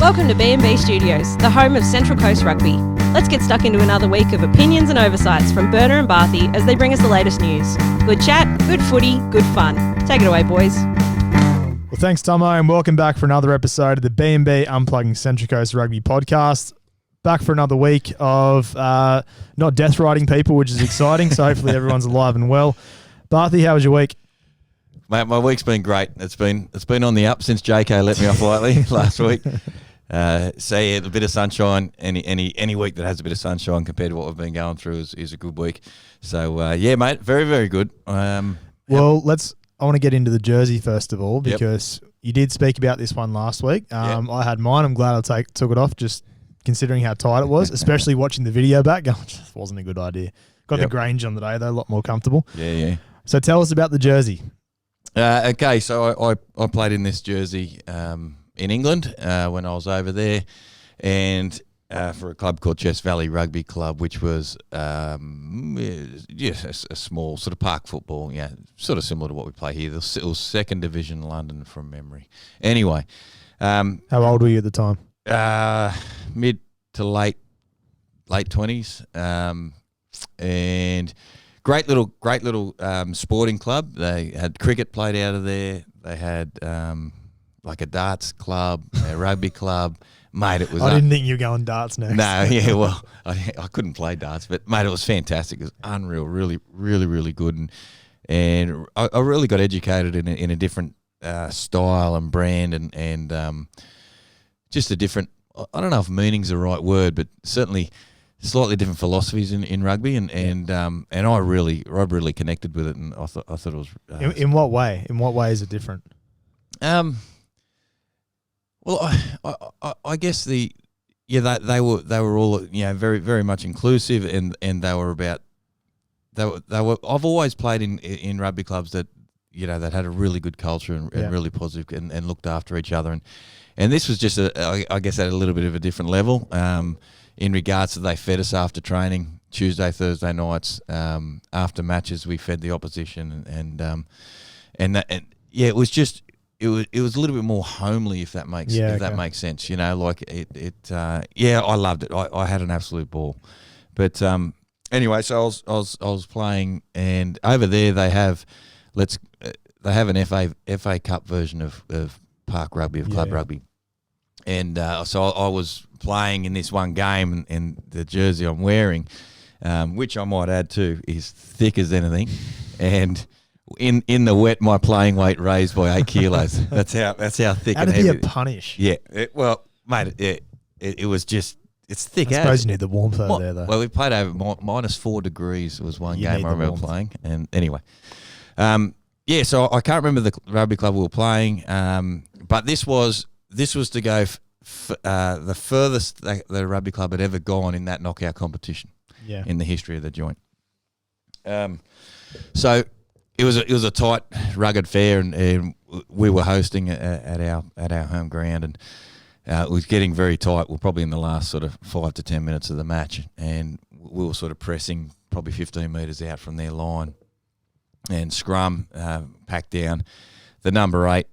Welcome to BnB Studios, the home of Central Coast Rugby. Let's get stuck into another week of opinions and oversights from Berner and Bathy as they bring us the latest news. Good chat, good footy, good fun. Take it away, boys. Well, thanks, Tomo, and welcome back for another episode of the BnB Unplugging Central Coast Rugby podcast. Back for another week of not death riding people, which is exciting, so hopefully everyone's alive and well. Bathy, how was your week? Mate, my week's been great. It's been on the up since JK let me off lightly last week. So yeah, a bit of sunshine. Any week that has a bit of sunshine compared to what we've been going through is a good week. So yeah, mate, very, very good. Well, I want to get into the jersey first of all because you did speak about this one last week. I had mine. I'm glad I took it off, just considering how tight it was, especially watching the video back. Going, just wasn't a good idea. Got the Grange on today though, a lot more comfortable. Yeah. So tell us about the jersey. Okay, so I played in this jersey in England when I was over there, and for a club called Chess Valley Rugby Club, which was a small sort of park football, sort of similar to what we play here. It was second division London from memory. Anyway. How old were you at the time? Mid to late 20s, and great little sporting club. They had cricket played out of there. They had like a darts club, a rugby club. Mate, it was. I didn't think you were going darts next. No, yeah, well, I couldn't play darts, but mate, it was fantastic. It was unreal, really, really, really good, and I really got educated in a different style and brand, and just a different. I don't know if meaning's the right word, but certainly slightly different philosophies in rugby, and I really connected with it, and I thought it was. In what way? In what way is it different? Well, I guess they were all very, very much inclusive, and they were about they were. I've always played in rugby clubs that that had a really good culture and really positive and looked after each other, and this was just I guess at a little bit of a different level. In regards to they fed us after training Tuesday, Thursday nights. After matches, we fed the opposition, and it was just it was a little bit more homely, if that makes that makes sense. Like I loved it. I had an absolute ball. But anyway, so I was playing, and over there they have an FA Cup version of park rugby, of club rugby. And so I was playing in this one game, and the jersey I'm wearing, which I might add to, is thick as anything. And in the wet, my playing weight raised by 8 kilos. That's how thick and heavy. How to be a punish? Yeah. It was just, it's thick. I suppose you need the warmth over there, though. Well, we played over -4 degrees. Was one game I remember playing. And anyway, so I can't remember the rugby club we were playing, but this was to go the furthest the rugby club had ever gone in that knockout competition in the history of the joint. So it was a tight, rugged fair, and we were hosting at our home ground, and it was getting very tight. We're probably in the last sort of 5 to 10 minutes of the match, and we were sort of pressing probably 15 metres out from their line, and scrum packed down. The number 8.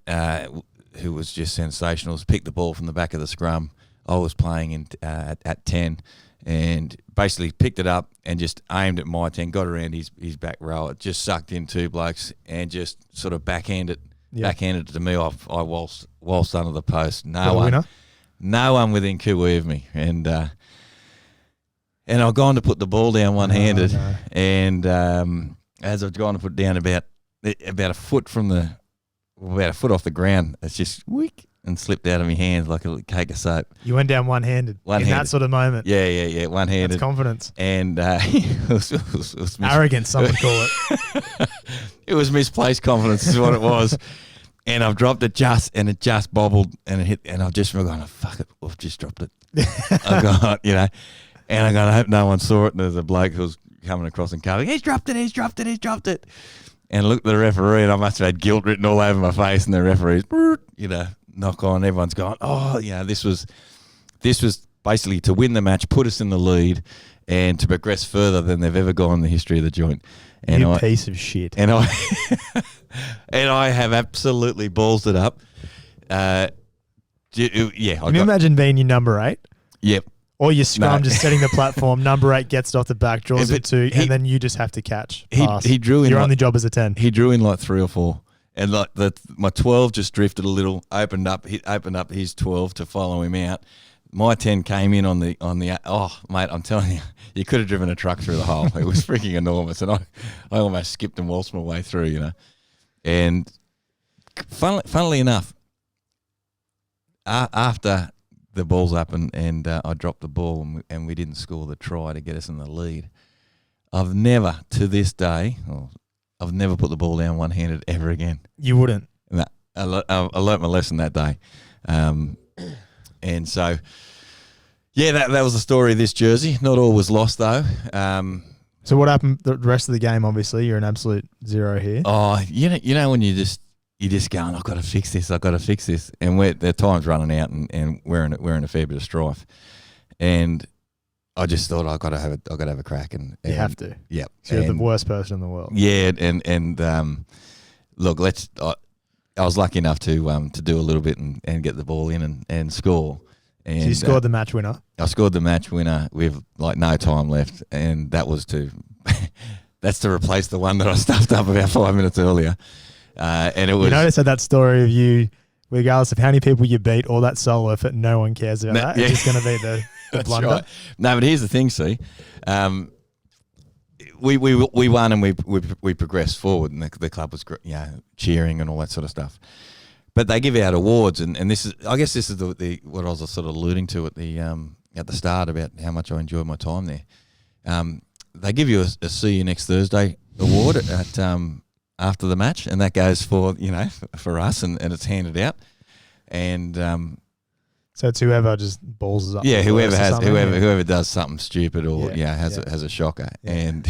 Who was just sensational, picked the ball from the back of the scrum. I was playing at 10, and basically picked it up and just aimed at my 10, got around his back row. It just sucked in 2 blokes and just sort of backhanded it to me. I waltzed under the post. No one within cooee of me, and I've gone to put the ball down one-handed, and as I've gone to put it down about a foot about a foot off the ground, it's just whick and slipped out of my hands like a cake of soap. You went down one-handed in that sort of moment. Yeah, one-handed. That's confidence. And it was arrogance, some would call it. It was misplaced confidence is what it was. And I've dropped it and it just bobbled and it hit, and I've just gone, oh, fuck it, I've just dropped it. I've gone, and I'm going, I hope no one saw it. And there's a bloke who was coming across and going, he's dropped it. And I looked at the referee, and I must have had guilt written all over my face. And the referee's, knock on. Everyone's gone, this was basically to win the match, put us in the lead, and to progress further than they've ever gone in the history of the joint. And you piece of shit. And I and I have absolutely ballsed it up. Yeah. Can you imagine being your number 8? Yep. Or your scrum just setting the platform, number 8 gets it off the back, draws it 2, and then you just have to catch. He drew in. Your only job is a 10. He drew in like 3 or 4. And like my 12 just drifted a little, opened up his 12 to follow him out. My 10 came in on the oh mate, I'm telling you could have driven a truck through the hole. It was freaking enormous, and I almost skipped and waltzed my way through, you know. And funnily enough, after the ball's up and I dropped the ball and we didn't score the try to get us in the lead, I've never to this day, I've never put the ball down one-handed ever again. You wouldn't? No, I learnt my lesson that day. And so, yeah, that was the story of this jersey. Not all was lost, though. So what happened the rest of the game, obviously? You're an absolute zero here. Oh, you know when you're just going, I've got to fix this, and the time's running out, and we're in a fair bit of strife, and I just thought I've got to have a crack, and you have to. Yeah, you're the worst person in the world. Yeah, and look, I was lucky enough to do a little bit and get the ball in and score. And so you scored the match winner. I scored the match winner with like no time left, and that was that's to replace the one that I stuffed up about 5 minutes earlier. And it was. You notice that story of you, regardless of how many people you beat, all that solo effort, no one cares about that. Yeah. It's just going to be the blunder. Right. No, but here's the thing, see. We won and we progressed forward, and the club was cheering and all that sort of stuff. But they give out awards, and this is, I guess, this is the what I was sort of alluding to at the start about how much I enjoyed my time there. They give you a see you next Thursday award at after the match, and that goes for for us, and it's handed out, and so it's whoever just balls up. Yeah, whoever does something stupid or has a shocker, and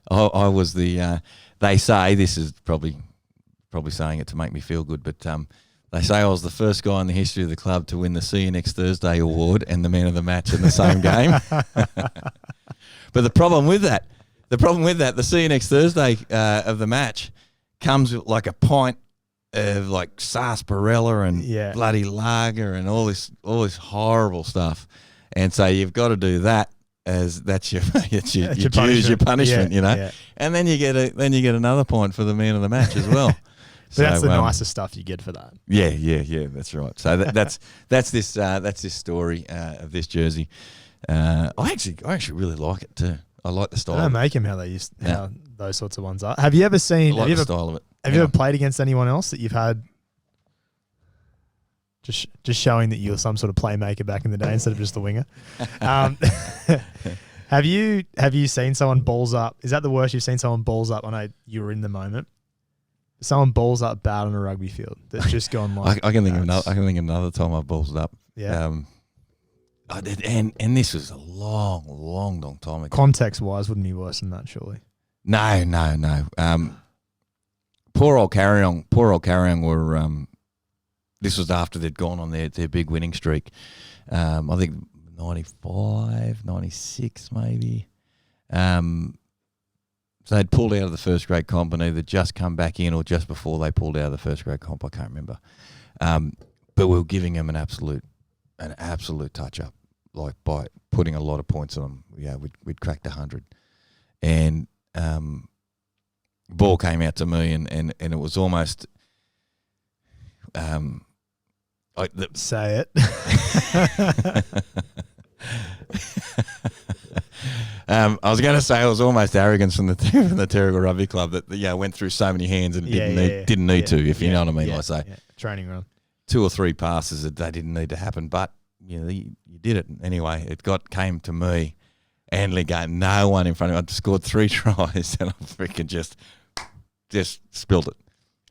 I was the. They say this is probably saying it to make me feel good, but they say I was the first guy in the history of the club to win the See You Next Thursday award and the man of the match in the same game. But the problem with that, the See You Next Thursday of the match comes with like a pint of like sarsaparilla and bloody lager and all this horrible stuff, and so you've got to do that as that's your punishment, and then you get another point for the man of the match as well. But that's the nicest stuff you get for that. Yeah, that's right. So that's this story of this jersey. I actually really like it too. I like the style. They don't make them how those sorts of ones are. Have you ever seen? I like the style of it. Have you ever played against anyone else that you've had? Just showing that you were some sort of playmaker back in the day instead of just the winger. Have you seen someone balls up? Is that the worst you've seen someone balls up? I know you were in the moment. Someone balls up bad on a rugby field that's just gone like. I can think of another time I balls up. Yeah. I did, and this was a long time ago. Context wise, wouldn't be worse than that, surely. No. Poor old Carryong were. This was after they'd gone on their big winning streak. I think 95, 96 maybe. So they'd pulled out of the first grade comp and either just come back in or just before they pulled out of the first grade comp. I can't remember. But we were giving them an absolute touch up, like by putting a lot of points on them. Yeah, we'd cracked 100, and ball came out to me, and it was almost. Say it. I was going to say it was almost arrogance from the Terrigal Rugby Club that went through so many hands and didn't need to, if you know what I mean. I say training run, 2 or 3 passes that they didn't need to happen, but you did it anyway. It came to me, and no one in front of me. I'd scored 3 tries, and I freaking just spilled it.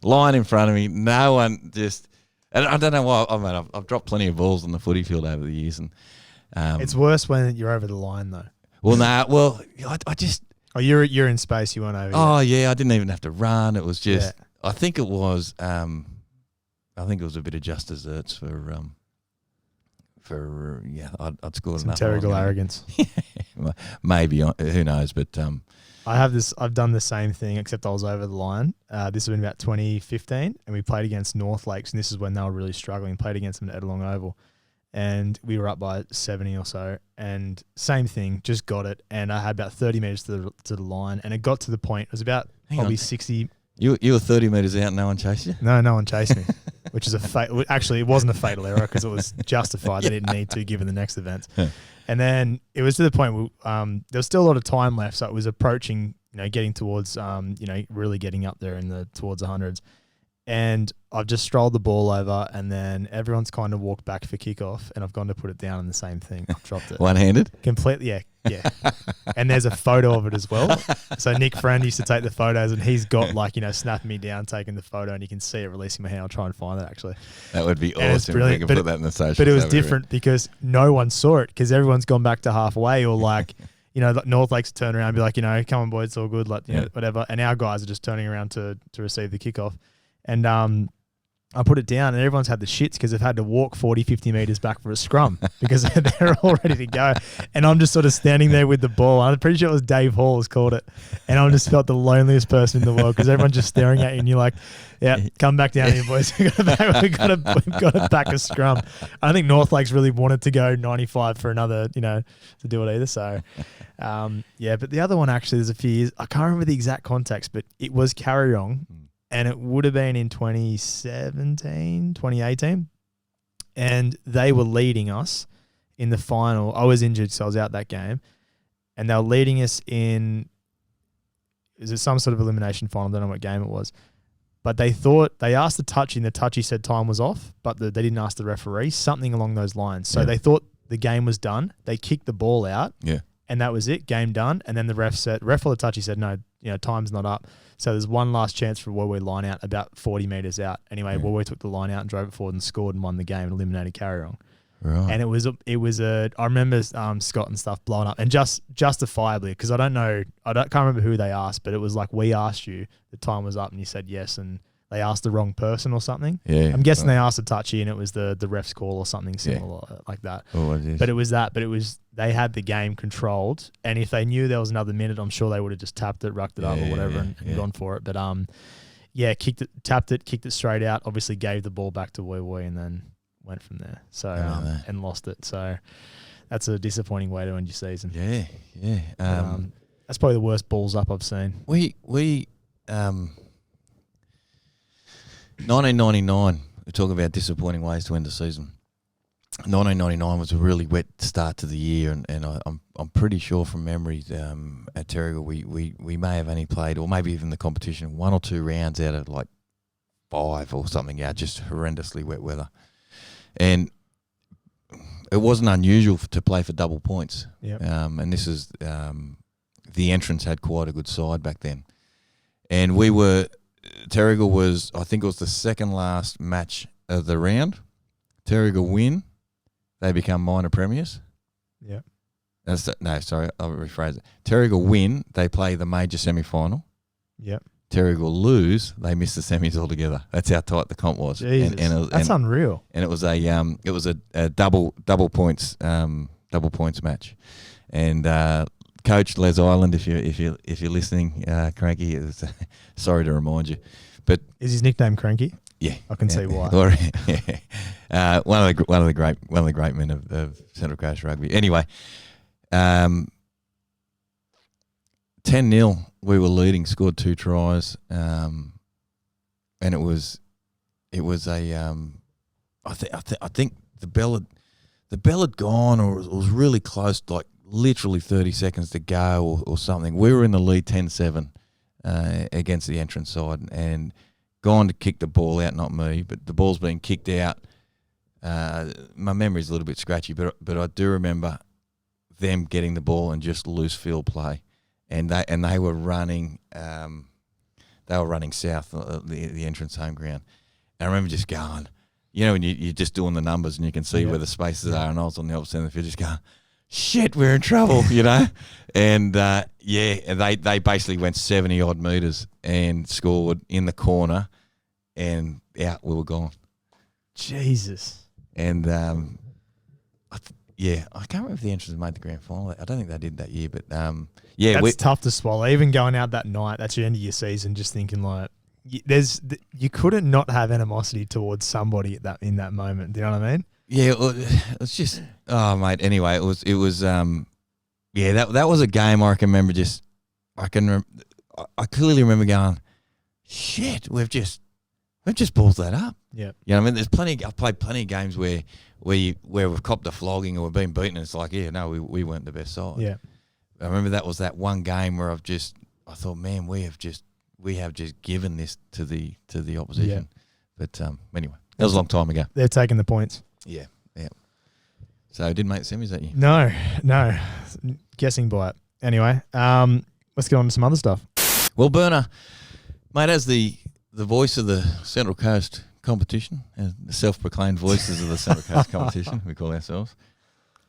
Line in front of me, no one just. And I don't know why. I mean, I've dropped plenty of balls on the footy field over the years, and it's worse when you're over the line though. Well, no. Well, I just. Oh, you're in space. You weren't over. Oh yeah, I didn't even have to run. It was just. Yeah. I think it was. I think it was a bit of just desserts I'd scored Some enough. terrible arrogance. Maybe, who knows? But I've done the same thing, except I was over the line. This has been about 2015, and we played against North Lakes, and this is when they were really struggling. Played against them at Edelong Oval, and we were up by 70 or so. And same thing, just got it, and I had about 30 meters to the line, and it got to the point. It was about probably 60. You were 30 metres out and no one chased you? No one chased me, which is actually, it wasn't a fatal error because it was justified. They didn't need to given the next event. And then it was to the point where there was still a lot of time left, so it was approaching, getting towards, really getting up there towards the hundreds. And I've just strolled the ball over, and then everyone's kind of walked back for kickoff, and I've gone to put it down, and the same thing. I've dropped it. One-handed? Completely, yeah. And there's a photo of it as well. So Nick Friend used to take the photos, and he's got snapping me down, taking the photo, and you can see it releasing my hand. I'll try and find it actually. That would be and awesome. We can put that in the social. But it was different because no one saw it because everyone's gone back to halfway or North Lakes turn around and be like, come on boys, it's all good, whatever. And our guys are just turning around to receive the kickoff. And I put it down, and everyone's had the shits because they've had to walk 40, 50 metres back for a scrum because they're all ready to go. And I'm just sort of standing there with the ball. I'm pretty sure it was Dave Hall who's called it. And I just felt the loneliest person in the world because everyone's just staring at you, and you're like, yeah, come back down here, boys. We've got to back a scrum. I think North Lakes really wanted to go 95 for another, to do it either. So, but the other one actually, there's a few years. I can't remember the exact context, but it was Carryong. And it would have been in 2017, 2018. And they were leading us in the final. I was injured, so I was out that game. And they were leading us in, is it some sort of elimination final? I don't know what game it was. But they asked the touchy, and the touchy said time was off, but they didn't ask the referee, something along those lines. So they thought the game was done. They kicked the ball out. Yeah. And that was it, game done. And then the ref or the touchy said, no, time's not up. So there's one last chance for Wowie line out about 40 metres out. Anyway, Wowie took the line out and drove it forward and scored and won the game and eliminated Carryong. Right. And it was I remember Scott and stuff blowing up, and just justifiably, because I can't remember who they asked, but it was like, we asked you, the time was up, and you said yes, and they asked the wrong person or something. Yeah, I'm guessing they asked a touchy, and it was the ref's call or something similar like that. Oh, but it was they had the game controlled, and if they knew there was another minute, I'm sure they would have just tapped it, rucked it up or whatever and gone for it. But kicked it, tapped it, kicked it straight out. Obviously, gave the ball back to Wee and then went from there. So and lost it. So that's a disappointing way to end your season. Yeah. That's probably the worst balls up I've seen. We 1999, we talk about disappointing ways to end the season. 1999 was a really wet start to the year, and I'm pretty sure from memory at Terrigal we may have only played, or maybe even the competition, 1 or 2 rounds out of like 5 or something. Yeah, just horrendously wet weather, and it wasn't unusual to play for double points. Yep. And this is the entrance had quite a good side back then, and Terrigal was, I think it was the second last match of the round. Terrigal win, they become minor premiers. Yeah. I'll rephrase it. Terrigal win, they play the major semi-final. Yep. Terrigal lose, they miss the semis altogether. That's how tight the comp was. Jesus, that's unreal. And it was a double points match, and Coach Les Island, if you're listening, Cranky, sorry to remind you, but is his nickname Cranky? Yeah, I can see why. One of the great men of Central Coast Rugby. Anyway, 10-0, we were leading, scored 2 tries, and it was a I think the bell had gone, or it was really close, like literally 30 seconds to go or something. We were in the lead 10-7 against the entrance side, and gone to kick the ball out, not me, but the ball's being kicked out. My memory's a little bit scratchy, but I do remember them getting the ball and just loose field play, and they were running south, the entrance home ground. And I remember just going, when you're just doing the numbers and you can see where the spaces are, and I was on the opposite end of the field just going, shit, we're in trouble, And they basically went 70 odd meters and scored in the corner, and out we were gone. Jesus. And Yeah, I can't remember if the entrants made the grand final. I don't think they did that year, but that's tough to swallow. Even going out that night, that's the end of your season, just thinking like, you couldn't not have animosity towards somebody in that moment. Do you know what I mean? Yeah, it's just mate. Anyway, it was that was a game I can remember. I clearly remember going, shit, we've just ballsed that up. Yeah, you know what I mean. I've played plenty of games where we've copped a flogging or we've been beaten, and it's like, yeah, no, we weren't the best side. Yeah, I remember that was that one game where I thought, man, we have just given this to the opposition. Yeah. But anyway, that was a long time ago. They're taking the points. Yeah. So it didn't make semis that year. No, guessing by it. Anyway, let's get on to some other stuff. Well, Burner, mate, as the voice of the Central Coast competition, the self-proclaimed voices of the Central Coast competition, we call ourselves,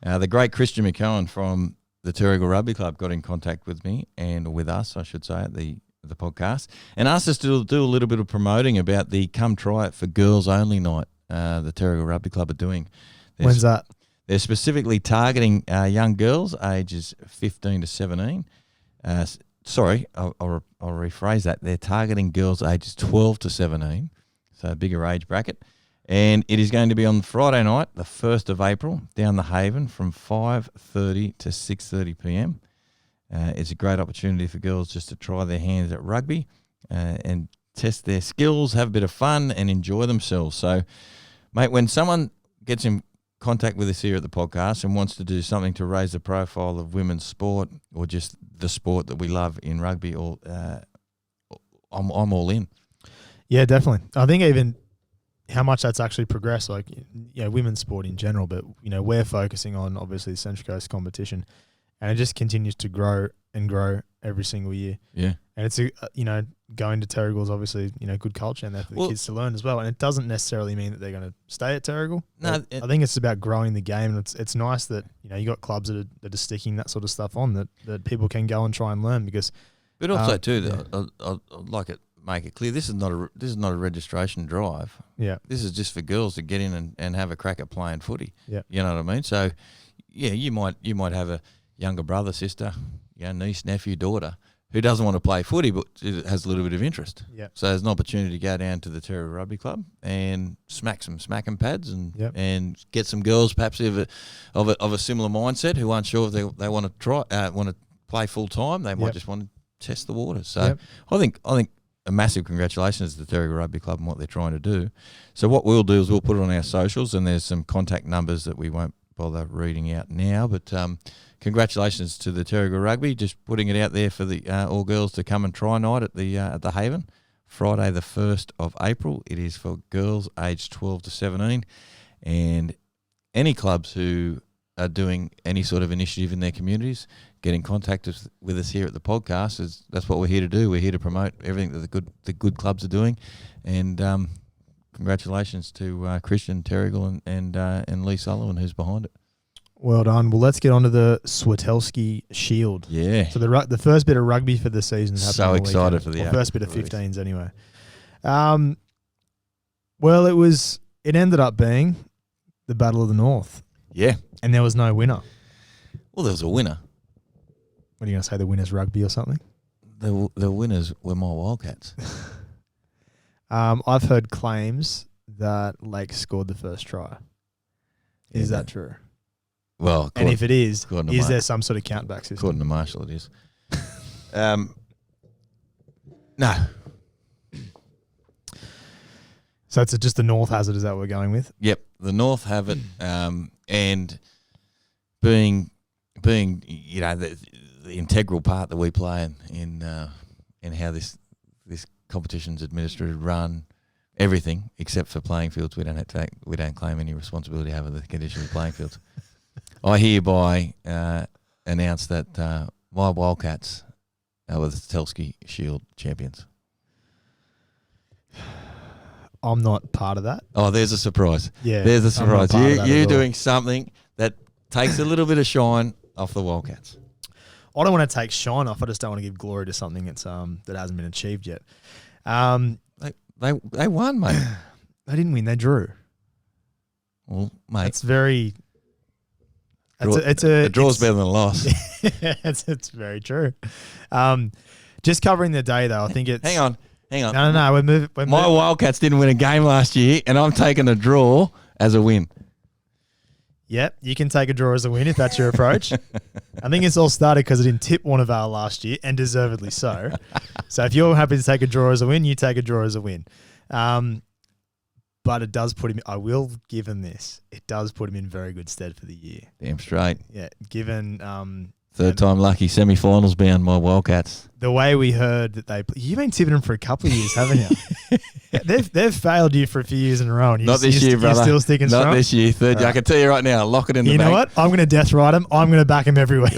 the great Christian McCowan from the Terrigal Rugby Club got in contact with me and with us, I should say, at the podcast, and asked us to do a little bit of promoting about the Come Try It for Girls Only night the Terrigal Rugby Club are doing. When's that? They're specifically targeting young girls ages 15 to 17. Sorry, I'll rephrase that. They're targeting girls ages 12 to 17, so a bigger age bracket. And it is going to be on Friday night, the 1st of April, down the Haven from 5:30 to 6:30 p.m. It's a great opportunity for girls just to try their hands at rugby and test their skills, have a bit of fun and enjoy themselves. So, mate, when someone gets in contact with us here at the podcast and wants to do something to raise the profile of women's sport or just the sport that we love in rugby, I'm all in. Yeah, definitely. I think even how much that's actually progressed, like, women's sport in general, but, we're focusing on obviously the Central Coast competition, and it just continues to grow and grow every single year. Yeah. And it's, going to Terrigal is obviously, good culture and there for the kids to learn as well. And it doesn't necessarily mean that they're going to stay at Terrigal. No, I think it's about growing the game. And it's nice that, you got clubs that are sticking that sort of stuff on that people can go and try and learn because. But also I'd like it. Make it clear this is not a registration drive. Yeah, this is just for girls to get in and have a crack at playing footy. Yeah, you know what I mean. So, yeah, you might have a younger brother, sister, niece, nephew, daughter who doesn't want to play footy but has a little bit of interest. Yeah, so there's an opportunity to go down to the Terrigal Rugby Club and smack some smacking pads and get some girls perhaps of a similar mindset who aren't sure if they want to play full time. They might just want to test the waters. So I think. A massive congratulations to the Terrigal Rugby Club and what they're trying to do. So what we'll do is we'll put it on our socials, and there's some contact numbers that we won't bother reading out now. But congratulations to the Terrigal Rugby, just putting it out there for the all girls to come and try night at the Haven, Friday the 1st of April. It is for girls aged 12 to 17, and any clubs who are doing any sort of initiative in their communities, get in contact with us here at the podcast. That's what we're here to do. We're here to promote everything that the good clubs are doing, and congratulations to Christian Terrigal and Lee Sullivan who's behind it. Well done. Well, let's get on to the Swatelski Shield. Yeah. So the first bit of rugby for the season. So excited for the first bit of 15s anyway. Well, it ended up being the Battle of the North. Yeah. And there was no winner. Well, there was a winner. What are you going to say, the winner's rugby or something? The winners were my Wildcats. I've heard claims that Lake scored the first try. Is that true? Well, and if it is there some sort of countback system? According to Marshall, it is. No. So it's just the North has it, is that what we're going with? Yep, the North have it, and being the integral part that we play in how this competition's administered, run, everything except for playing fields. We don't claim any responsibility over the conditions of playing fields. I hereby announce that my Wildcats are the Swatelski Shield champions. I'm not part of that. Oh, there's a surprise. Yeah, there's a surprise. You're doing something that takes a little bit of shine off the Wildcats. I don't want to take shine off. I just don't want to give glory to something that's that hasn't been achieved yet. They won, mate. They didn't win. They drew. Well, mate, it's very A draw's better than a loss. It's very true. Just covering the day, though, I think it's... Hang on. No, we're moving. My Wildcats didn't win a game last year, and I'm taking a draw as a win. Yep, you can take a draw as a win if that's your approach. I think it's all started because it didn't tip Warnervale last year, and deservedly so. So if you're happy to take a draw as a win, you take a draw as a win. But it does put him... I will give him this. It does put him in very good stead for the year. Damn straight. Yeah, given... Third time lucky, semi-finals bound, my Wildcats. The way we heard that they... You've been tipping them for a couple of years, haven't you? They've failed you for a few years in a row. And Not this year, brother. You're still sticking strong? Not this year. Third year. I can tell you right now, lock it in the bank. You know what? I'm going to death ride them. I'm going to back them every week.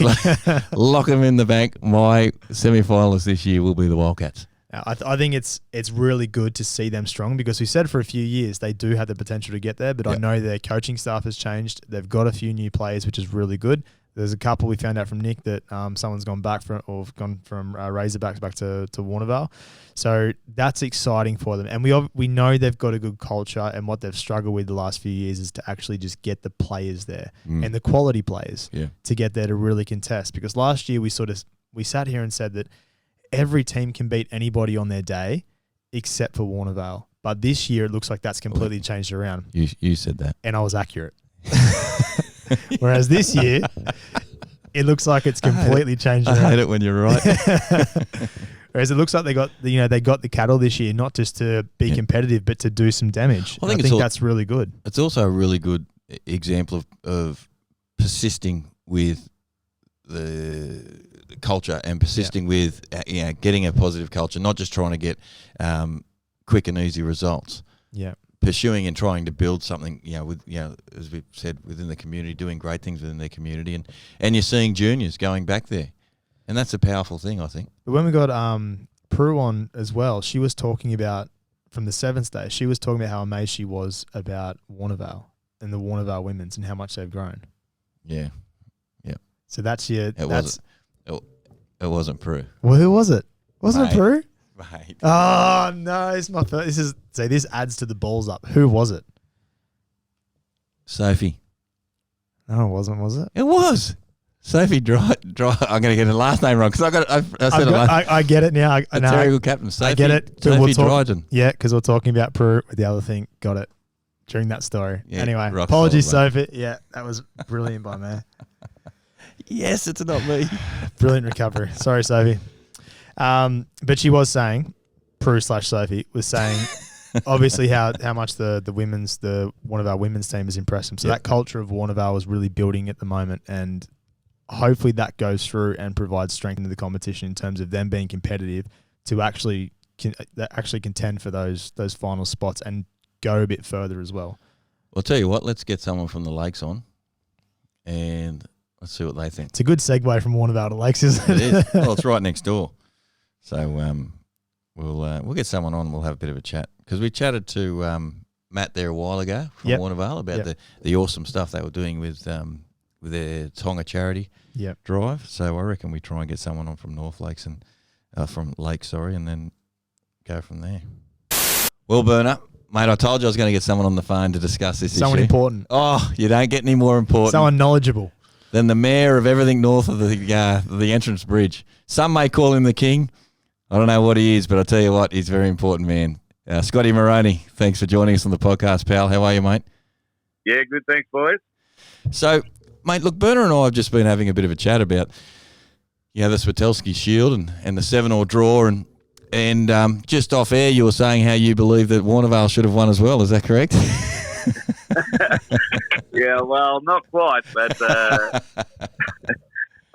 Lock them in the bank. My semi-finalists this year will be the Wildcats. I think it's really good to see them strong because we said for a few years they do have the potential to get there, but I know their coaching staff has changed. They've got a few new players, which is really good. There's a couple we found out from Nick that someone's gone back from Razorbacks back to Warnervale. So that's exciting for them. And we know they've got a good culture, and what they've struggled with the last few years is to actually just get the players there and the quality players to get there to really contest. Because last year we sat here and said that every team can beat anybody on their day except for Warnervale. But this year it looks like that's completely changed around. You said that. And I was accurate. Whereas this year, it looks like it's completely changed around. I hate it when you're right. Whereas it looks like they got the cattle this year, not just to be competitive, but to do some damage. I think that's really good. It's also a really good example of persisting with the culture and persisting with getting a positive culture, not just trying to get quick and easy results. Yeah. Pursuing and trying to build something, as we've said, within the community, doing great things within their community, and you're seeing juniors going back there, and that's a powerful thing, I think. But when we got Prue on as well, she was talking about from the Sevens Day. She was talking about how amazed she was about Warnervale and the Warnervale women's and how much they've grown. Yeah. So that's your. It wasn't Prue. Well, who was it? Wasn't it Prue? Mate. Oh no! It's my first. This adds to the balls up. Who was it? Sophie. No, it wasn't. Was it? It was Sophie Dry. I'm going to get her last name wrong because I get it now. A very good captain. Sophie, I get it. Sophie Dryden. Yeah, because we're talking about Prue with the other thing. Got it during that story. Yeah, anyway, apologies, Sophie. Yeah, that was brilliant by me. Yes, it's not me. Brilliant recovery. Sorry, Sophie. But she was saying, Prue/Sophie was saying, obviously how much one of our women's team has impressed them. So that culture of Warnervale is really building at the moment, and hopefully that goes through and provides strength into the competition in terms of them being competitive to actually contend for those final spots and go a bit further as well. I'll tell you what, let's get someone from the Lakes on, and let's see what they think. It's a good segue from Warnervale to Lakes, isn't it? It is. Well, it's right next door. So we'll get someone on and we'll have a bit of a chat. Because we chatted to Matt there a while ago from Warnervale about the awesome stuff they were doing with their Tonga charity drive. So I reckon we try and get someone on from North Lakes and and then go from there. Well, Burner, mate, I told you I was going to get someone on the phone to discuss this issue. Someone important. Oh, you don't get any more important. Someone knowledgeable. Than the mayor of everything north of the entrance bridge. Some may call him the king. I don't know what he is, but I'll tell you what, he's a very important man. Scotty Moroney, thanks for joining us on the podcast, pal. How are you, mate? Yeah, good. Thanks, boys. So, mate, look, Burner and I have just been having a bit of a chat about the Swatelski Shield and the 7-all draw, and just off air you were saying how you believe that Warnervale should have won as well. Is that correct? Yeah, well, not quite, but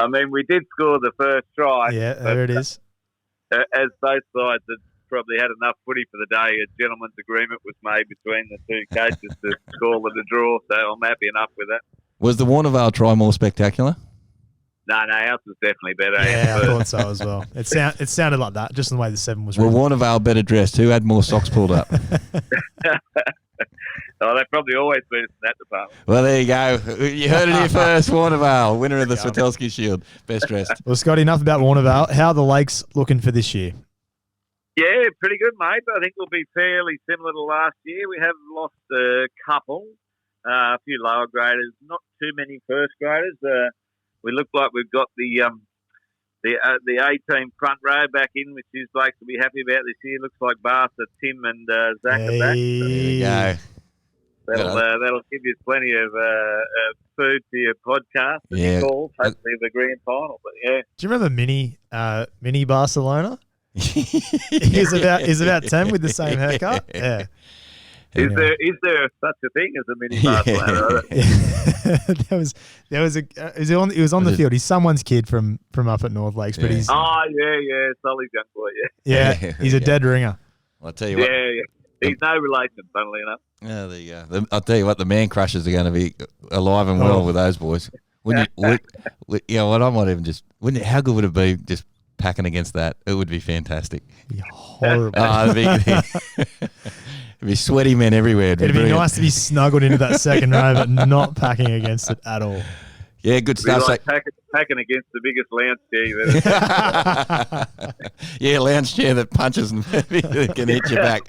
I mean, we did score the first try. Yeah, there it is. As both sides had probably had enough footy for the day, a gentleman's agreement was made between the two coaches to call it a draw, so I'm happy enough with that. Was the Warnervale try more spectacular? No, ours was definitely better. Yeah, I thought so as well. It sounded like that, just in the way the 7 was. Well, Warnervale better dressed. Who had more socks pulled up? Oh, they've probably always been in that department. Well, there you go. You heard it here first. Warnervale, winner of the Swatelski Shield. Best dressed. Well, Scott, enough about Warnervale. How are the Lakes looking for this year? Yeah, pretty good, mate. I think we'll be fairly similar to last year. We have lost a couple. a few lower graders, not too many first graders. We look like we've got the A team front row back in, which is Blake will be happy about this year. Looks like Bartha, Tim, and Zach are back. There you go. That'll give you plenty of food for your podcast. Yeah. Calls, hopefully the grand final. But yeah. Do you remember Mini Barcelona? He's about 10 with the same haircut. Yeah. Is there such a thing as a mini Barcelona? He was on the field. He's someone's kid from up at North Lakes, but he's Solly's young boy. yeah, he's a dead ringer. I'll tell you what. Yeah. He's no relation, funnily enough. Yeah, there you go. I'll tell you what, the man crushers are going to be alive and well with those boys. What I might even just how good would it be just packing against that? It would be fantastic. Be horrible. It'd be sweaty men everywhere. It'd be nice to be snuggled into that second row, but not packing against it at all. Yeah, good stuff. Like packing against the biggest lounge chair. Yeah, lounge chair that punches and can hit your back.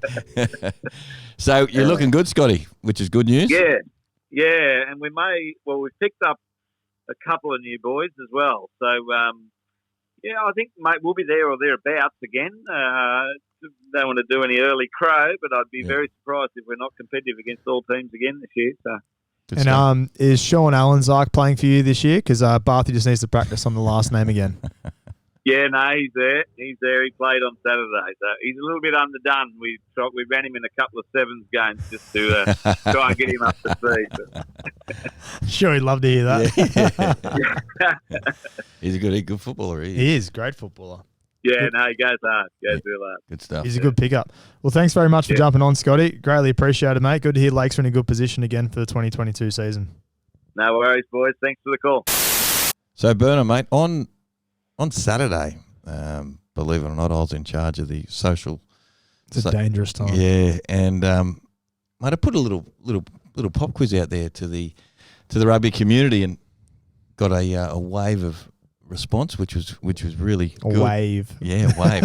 So you're looking good, Scotty, which is good news. Yeah, and we've picked up a couple of new boys as well. So, I think, mate, we'll be there or thereabouts again. Don't want to do any early crow, but I'd be very surprised if we're not competitive against all teams again this year. So. And is Sean Allenzyke playing for you this year? Because Bathy just needs to practice on the last name again. Yeah, no, he's there. He played on Saturday. So he's a little bit underdone. We ran him in a couple of sevens games just to try and get him up to speed. Sure, he'd love to hear that. He's a good footballer. He is. Great footballer. Yeah, no, he goes hard. Goes real hard. Good stuff. He's a good pickup. Well, thanks very much for jumping on, Scotty. Greatly appreciate it, mate. Good to hear Lakes are in a good position again for the 2022 season. No worries, boys. Thanks for the call. So, Burner, mate, on Saturday, believe it or not, I was in charge of the social. It's a dangerous time. Yeah, and mate, I put a little pop quiz out there to the rugby community and got a wave of response, which was really good. A wave. Yeah, a wave.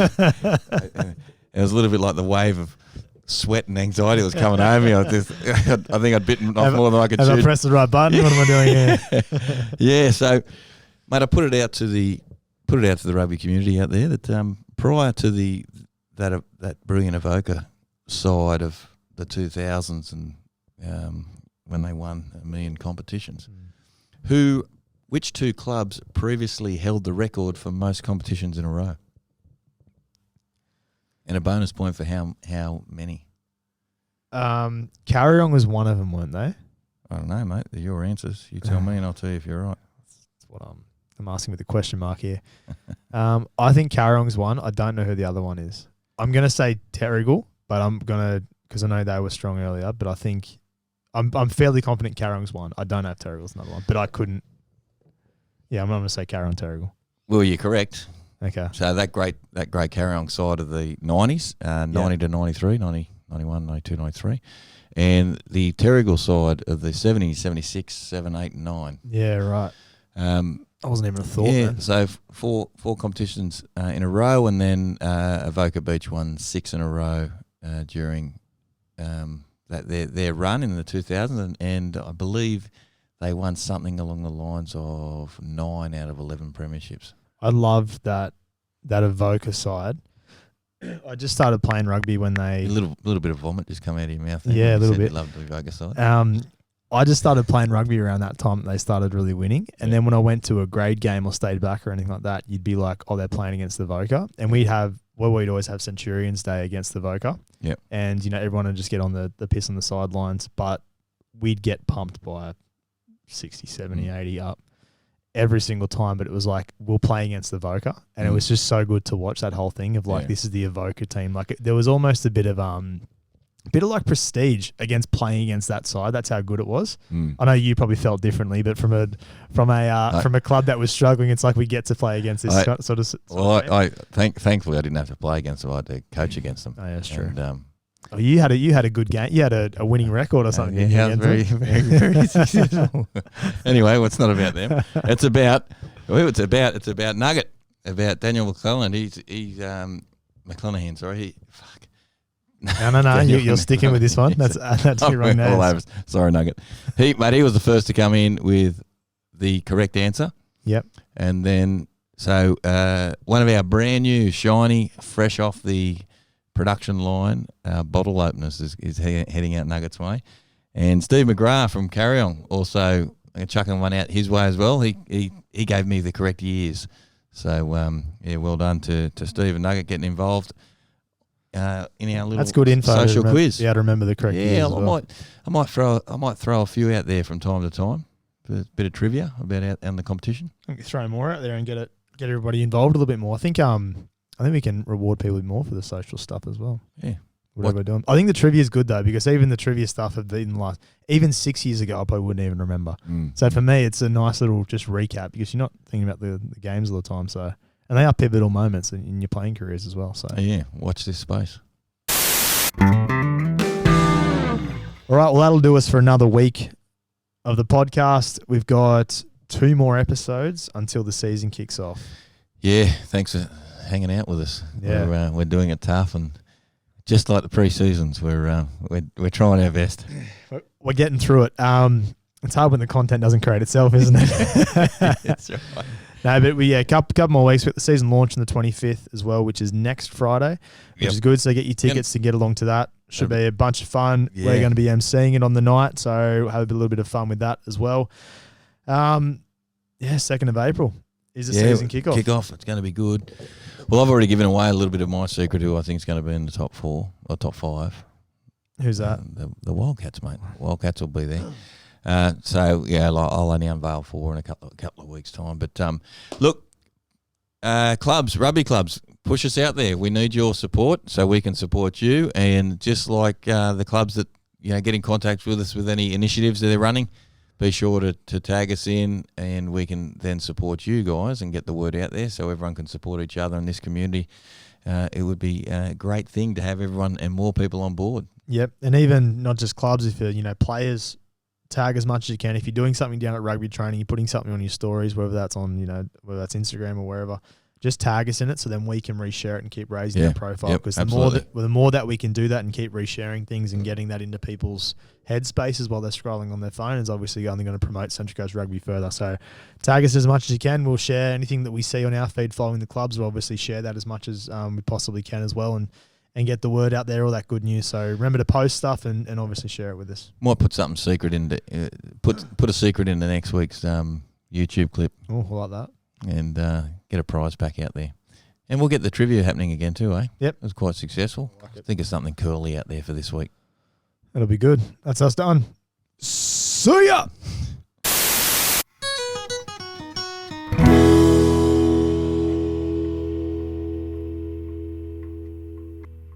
It was a little bit like the wave of sweat and anxiety that was coming over me. I think I'd bitten off more than I could chew. Have I pressed the right button? What am I doing here? Yeah, so mate, I put it out to the rugby community out there that prior to that brilliant Evoca side of the 2000s and when they won a million competitions, which two clubs previously held the record for most competitions in a row? And a bonus point for how many? Carryong was one of them, weren't they? I don't know, mate. They're your answers. You tell me and I'll tell you if you're right. That's what I'm asking with a question mark here. I think Carryong's one. I don't know who the other one is. I'm going to say Terrigal, but because I know they were strong earlier, but I think I'm fairly confident Carryong's one. I don't know if Terrigal's another one, but I couldn't. Yeah, I'm not going to say Carryong Terrigal. Well, you're correct. Okay. So that great Carryong side of the 90s, 90 to 93, 90, 91, 92, 93. And the Terrigal side of the 70s, 76, 7, 8, and 9. Yeah, right. I wasn't even a thought. Yeah, then. so four competitions in a row, and then Avoca Beach won 6 in a row during their run in the 2000s, and I believe they won something along the lines of 9 out of 11 premierships. I loved that Avoca side. I just started playing rugby when they... A little bit of vomit just come out of your mouth. Yeah, a little bit. Loved the Avoca side. I just started playing rugby around that time that they started really winning. And then when I went to a grade game or stayed back or anything like that, you'd be like, oh, they're playing against the Avoca. And we'd always have Centurions Day against the Avoca. Yep. And, everyone would just get on the piss on the sidelines. But we'd get pumped by 60, 70, 80 up every single time. But it was like, we'll play against the Avoca. And it was just so good to watch that whole thing of this is the Avoca team. Like there was almost a bit of like prestige against playing against that side. That's how good it was. I know you probably felt differently, but from a club that was struggling, it's like we get to play against this sort of. Well, thankfully I didn't have to play against them. I had to coach against them. Oh, yeah, that's true. And, you had a good game. You had a winning record or something. Yeah, very, very, very successful. Anyway, well, it's not about them. It's about Nugget, about Daniel McClellan. He's McClanahan. Sorry, No. You're sticking with this one. That's your wrong name. Sorry, Nugget. He was the first to come in with the correct answer. Yep. And then, so one of our brand new, shiny, fresh off the production line, bottle openers is heading out Nuggets' way. And Steve McGrath from Carry On also chucking one out his way as well. He gave me the correct years. So, well done to Steve and Nugget getting involved in our little That's good info social quiz. Yeah, to remember the correct years as well. I might throw a few out there from time to time. A bit of trivia about out in the competition. I think throw more out there and get everybody involved a little bit more. I think we can reward people more for the social stuff as well. Yeah. Whatever we're doing. I think the trivia is good though, because even the trivia stuff have been even 6 years ago, I probably wouldn't even remember. So for me, it's a nice little just recap, because you're not thinking about the games all the time. So, and they are pivotal moments in your playing careers as well. So yeah, watch this space. All right, well, that'll do us for another week of the podcast. We've got 2 more episodes until the season kicks off. Yeah, thanks for hanging out with us. Yeah. We're doing it tough, and just like the pre-seasons, we're trying our best. We're getting through it. It's hard when the content doesn't create itself, isn't it? That's right. No, but we couple more weeks. We got the season launch on the 25th as well, which is next Friday, which is good. So get your tickets to get along to that. Should be a bunch of fun. Yeah. We're going to be emceeing it on the night, so have a little bit of fun with that as well. 2nd of April is the season kickoff. Kickoff. It's going to be good. Well, I've already given away a little bit of my secret who I think is going to be in the top 4 or top 5. Who's that? The Wildcats, mate. Wildcats will be there. So yeah, I'll only unveil 4 in a couple of weeks' time. But look, clubs, rugby clubs, push us out there. We need your support so we can support you. And just like the clubs that get in contact with us with any initiatives that they're running, be sure to tag us in, and we can then support you guys and get the word out there so everyone can support each other in this community. It would be a great thing to have everyone and more people on board. Yep, and even not just clubs, if you're players, tag as much as you can. If you're doing something down at rugby training, you're putting something on your stories, whether that's on whether that's Instagram or wherever, just tag us in it so then we can reshare it and keep raising our profile. Because the more that we can do that and keep resharing things and getting that into people's headspaces while they're scrolling on their phone is obviously only going to promote Central Coast Rugby further. So tag us as much as you can. We'll share anything that we see on our feed following the clubs. We'll obviously share that as much as we possibly can as well, and get the word out there, all that good news. So remember to post stuff and obviously share it with us. Might put something secret into put a secret into next week's YouTube clip. Oh, I like that. And get a prize pack out there. And we'll get the trivia happening again too, eh? Yep. It was quite successful. I think of something curly out there for this week. That'll be good. That's us done. See ya!